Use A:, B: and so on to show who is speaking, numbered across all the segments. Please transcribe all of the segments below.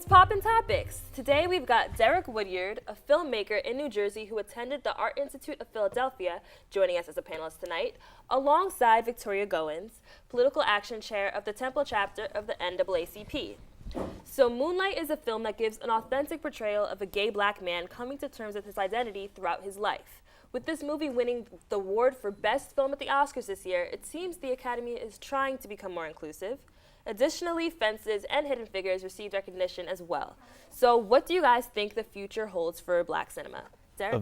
A: Poppin' Topics. Today we've got Derek Woodyard, a filmmaker in New Jersey who attended the Art Institute of Philadelphia, joining us as a panelist tonight, alongside Victoria Goins, political action chair of the Temple chapter of the NAACP. So Moonlight is a film that gives an authentic portrayal of a gay black man coming to terms with his identity throughout his life. With this movie winning the award for Best Film at the Oscars this year, it seems the Academy is trying to become more inclusive. Additionally, Fences and Hidden Figures received recognition as well. So what do you guys think the future holds for black cinema? Derek?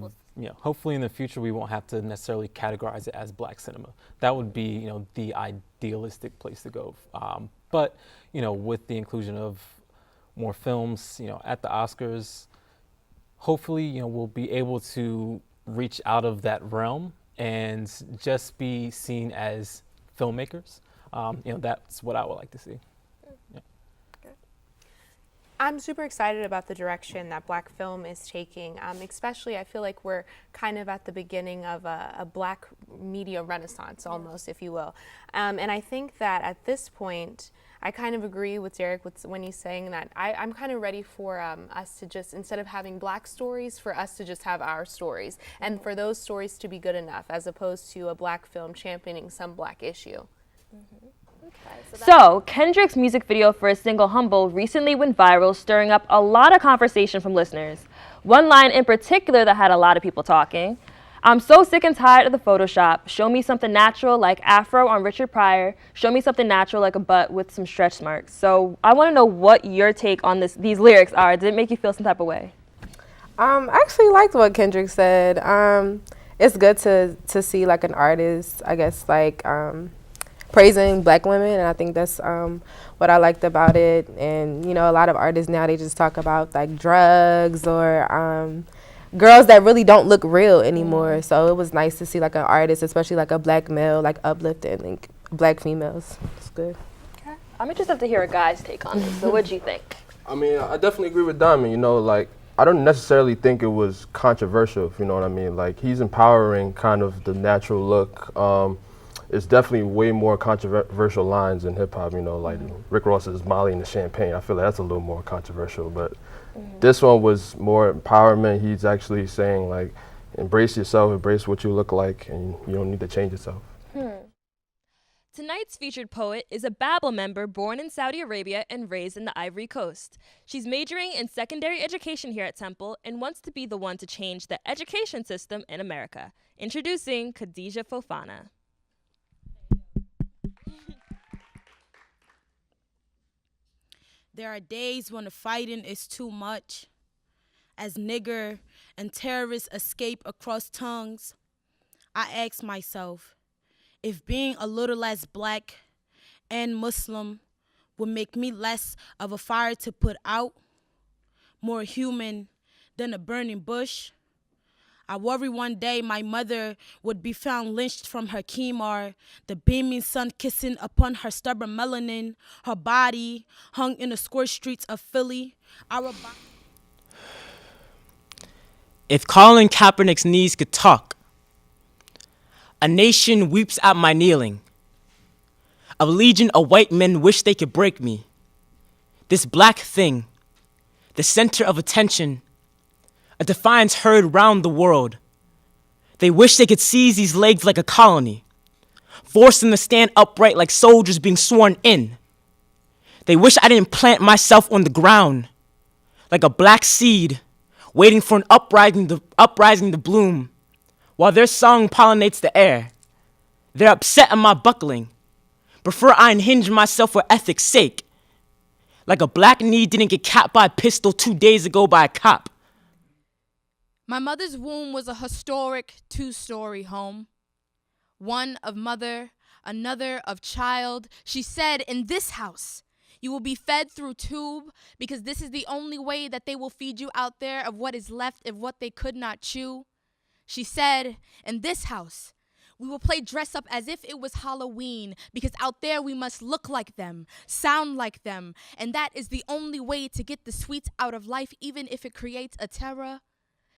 B: Hopefully in the future we won't have to necessarily categorize it as black cinema. That would be, the idealistic place to go. But, with the inclusion of more films, at the Oscars, hopefully, we'll be able to reach out of that realm and just be seen as filmmakers. That's what I would like to see. Yeah.
C: I'm super excited about the direction that black film is taking. Especially, I feel like we're kind of at the beginning of a black media renaissance, almost, if you will. And I think that at this point, I kind of agree with Derek when he's saying that I'm kind of ready for us to just, instead of having black stories, for us to just have our stories, and for those stories to be good enough, as opposed to a black film championing some black issue.
A: Okay, so Kendrick's music video for his single Humble recently went viral, stirring up a lot of conversation from listeners. One line in particular that had a lot of people talking: "I'm so sick and tired of the Photoshop. Show me something natural like Afro on Richard Pryor. Show me something natural like a butt with some stretch marks." So I want to know what your take on these lyrics are. Did it make you feel some type of way?
D: I actually liked what Kendrick said. It's good to see like an artist, I guess, praising black women, and I think that's what I liked about it. And a lot of artists now, they just talk about like drugs or girls that really don't look real anymore. So it was nice to see like an artist, especially like a black male, like uplifting like black females. It's good.
A: Okay. I'm interested to hear a guy's take on this. So what'd you think?
E: I mean, I definitely agree with Diamond. I don't necessarily think it was controversial, if you know what I mean. Like, he's empowering kind of the natural look. It's definitely way more controversial lines in hip hop, like Rick Ross's Molly and the Champagne. I feel like that's a little more controversial, but this one was more empowerment. He's actually saying, like, embrace yourself, embrace what you look like, and you don't need to change yourself.
A: Tonight's featured poet is a Babel member born in Saudi Arabia and raised in the Ivory Coast. She's majoring in secondary education here at Temple and wants to be the one to change the education system in America. Introducing Khadija Fofana.
F: There are days when the fighting is too much. As nigger and terrorists escape across tongues, I ask myself if being a little less black and Muslim would make me less of a fire to put out, more human than a burning bush. I worry one day my mother would be found lynched from her khimar, the beaming sun kissing upon her stubborn melanin, her body hung in the scorched streets of Philly.
G: If Colin Kaepernick's knees could talk, a nation weeps at my kneeling. A legion of white men wish they could break me. This black thing, the center of attention, a defiance heard round the world. They wish they could seize these legs like a colony, force them to stand upright like soldiers being sworn in. They wish I didn't plant myself on the ground, like a black seed, waiting for an uprising to bloom, while their song pollinates the air. They're upset at my buckling, prefer I unhinge myself for ethics' sake, like a black knee didn't get capped by a pistol 2 days ago by a cop.
H: My mother's womb was a historic 2-story home. One of mother, another of child. She said, in this house, you will be fed through tube because this is the only way that they will feed you out there of what is left of what they could not chew. She said, in this house, we will play dress up as if it was Halloween because out there we must look like them, sound like them, and that is the only way to get the sweets out of life, even if it creates a terror